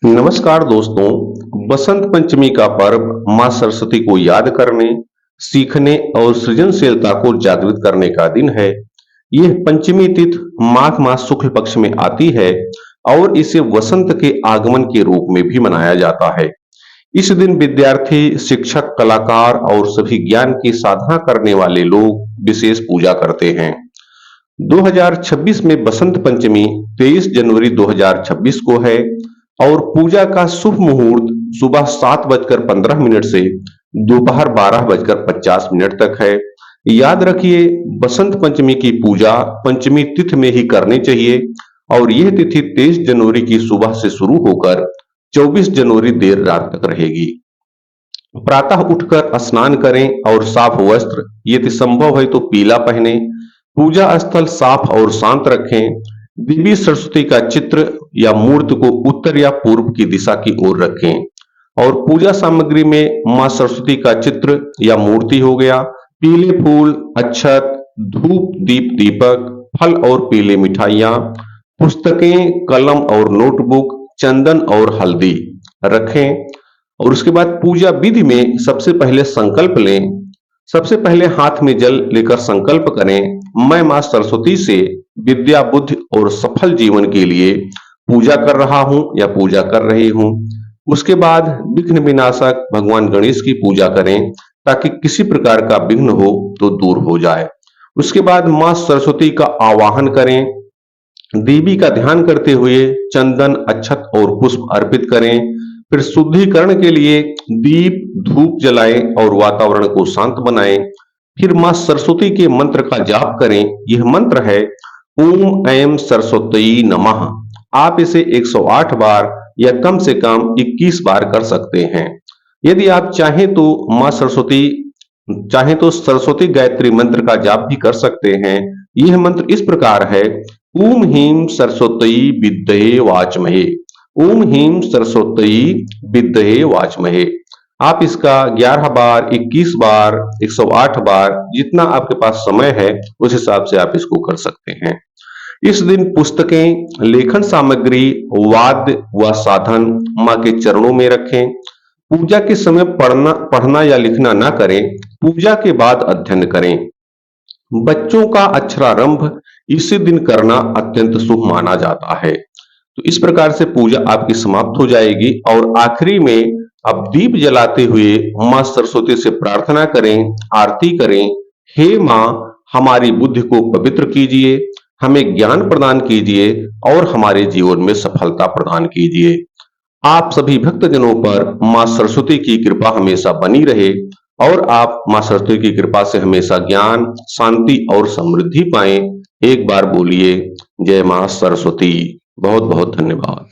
नमस्कार दोस्तों, बसंत पंचमी का पर्व मां सरस्वती को याद करने, सीखने और सृजनशीलता को जागृत करने का दिन है। यह पंचमी तिथि माघ मास शुक्ल पक्ष में आती है और इसे वसंत के आगमन के रूप में भी मनाया जाता है। इस दिन विद्यार्थी, शिक्षक, कलाकार और सभी ज्ञान की साधना करने वाले लोग विशेष पूजा करते हैं। 2026 में बसंत पंचमी 23 जनवरी 2026 को है और पूजा का शुभ मुहूर्त सुबह 7:15 से दोपहर 12:50 तक है। याद रखिए, बसंत पंचमी की पूजा पंचमी तिथि में ही करनी चाहिए और यह तिथि 23 जनवरी की सुबह से शुरू होकर 24 जनवरी देर रात तक रहेगी। प्रातः उठकर स्नान करें और साफ वस्त्र, यदि संभव है तो पीला पहने। पूजा स्थल साफ और शांत रखें। देवी सरस्वती का चित्र या मूर्ति को उत्तर या पूर्व की दिशा की ओर रखें और पूजा सामग्री में मां सरस्वती का चित्र या मूर्ति हो गया, पीले फूल, अक्षत, धूप, दीप, दीपक, फल और पीले मिठाइयां, पुस्तकें, कलम और नोटबुक, चंदन और हल्दी रखें। और उसके बाद पूजा विधि में सबसे पहले संकल्प लें। सबसे पहले हाथ में जल लेकर संकल्प करें, मैं मां सरस्वती से विद्या, बुद्धि और सफल जीवन के लिए पूजा कर रहा हूं या पूजा कर रही हूं। उसके बाद विघ्न विनाशक भगवान गणेश की पूजा करें ताकि किसी प्रकार का विघ्न हो तो दूर हो जाए। उसके बाद मां सरस्वती का आवाहन करें। देवी का ध्यान करते हुए चंदन, अक्षत और पुष्प अर्पित करें। फिर शुद्धिकरण के लिए दीप, धूप जलाएं और वातावरण को शांत बनाएं। फिर मां सरस्वती के मंत्र का जाप करें। यह मंत्र है ओम ऐं सरस्वती नमः। आप इसे 108 बार या कम से कम 21 बार कर सकते हैं। यदि आप चाहें तो सरस्वती गायत्री मंत्र का जाप भी कर सकते हैं। यह मंत्र इस प्रकार है, ओम ह्रीं सरस्वती विद्महे वाचमहे। ओम ह्रीं सरस्वती विद्महे वाचमहे। आप इसका 11 बार, 21 बार, 108 बार, जितना आपके पास समय है उस हिसाब से आप इसको कर सकते हैं। इस दिन पुस्तकें, लेखन सामग्री, वाद्य व साधन मां के चरणों में रखें। पूजा के समय पढ़ना या लिखना ना करें। पूजा के बाद अध्ययन करें। बच्चों का अक्षरारंभ इसी दिन करना अत्यंत शुभ माना जाता है। तो इस प्रकार से पूजा आपकी समाप्त हो जाएगी और आखिरी में अब दीप जलाते हुए मां सरस्वती से प्रार्थना करें, आरती करें। हे मां, हमारी बुद्धि को पवित्र कीजिए, हमें ज्ञान प्रदान कीजिए और हमारे जीवन में सफलता प्रदान कीजिए। आप सभी भक्तजनों पर मां सरस्वती की कृपा हमेशा बनी रहे और आप मां सरस्वती की कृपा से हमेशा ज्ञान, शांति और समृद्धि पाएं। एक बार बोलिए, जय मां सरस्वती। बहुत बहुत धन्यवाद।